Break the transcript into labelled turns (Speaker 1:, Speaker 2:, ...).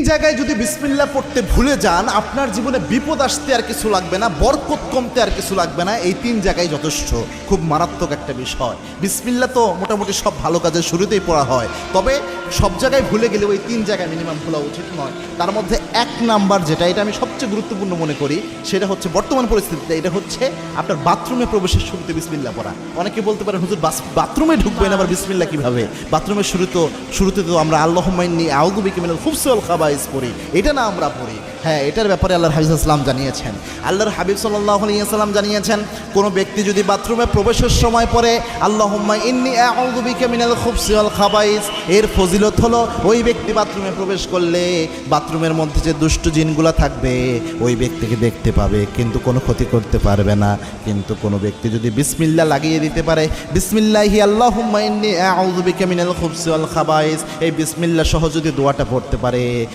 Speaker 1: জায়গায় যদি বিসমিল্লাহ পড়তে ভুলে যান, আপনার জীবনে বিপদ আসতে আর কিছু লাগবে না, বরকত কমতে আর কিছু লাগবে না। এই 3 জায়গায় যথেষ্ট। খুব মারাত্মক একটা বিষয়। বিসমিল্লাহ তো মোটামুটি সব ভালো কাজের শুরুতেই পড়া হয়, তবে সব জায়গায় ভুলে গেলে ওই 3 জায়গায় মিনিমাম ভুলা উচিত নয়। তার মধ্যে 1 নাম্বার যেটা, এটা আমি সবচেয়ে গুরুত্বপূর্ণ মনে করি, সেটা হচ্ছে বর্তমান পরিস্থিতিতে এটা হচ্ছে আপনার বাথরুমে প্রবেশের শুরুতে বিসমিল্লাহ পড়া। অনেকে বলতে পারেন হুজুর বাথরুমে ঢুকবেন আবার বিসমিল্লাহ কিভাবে? বাথরুমের শুরুতে তো আমরা আল্লাহুম্মা ইন্নী আউযু বিকা মিনাল খুবসি ওয়াল খাবাইস পড়ি, এটা না আমরা পড়ি। হ্যাঁ, এটার ব্যাপারে আল্লাহর হাবিব সাল্লাল্লাহু আলাইহি ওয়াসাল্লাম জানিয়েছেন। আল্লাহর হাবিব সাল্লাল্লাহু আলাইহি ওয়াসাল্লাম জানিয়েছেন, কোনো ব্যক্তি যদি বাথরুমে প্রবেশের সময় পড়ে আল্লাহুম্মা ইন্নী আউযু বিকা মিনাল খুবসি ওয়াল খাবাইস, এর ফজিলত হলো ওই ব্যক্তি বাথরুমে প্রবেশ করলে বাথরুমের মধ্যে যে দুষ্ট জিনগুলো থাকবে ওই ব্যক্তিকে দেখতে পাবে, কিন্তু কোনো ক্ষতি করতে পারবে না। কিন্তু কোনো ব্যক্তি যদি বিসমিল্লাহ লাগিয়ে দিতে পারে, বিসমিল্লাহি আল্লাহুম্মা ইন্নী আউযু বিকা মিনাল খুবসি ওয়াল খাবাইস, এই বিসমিল্লাহ সহ যদি দোয়াটা পড়তে পারে,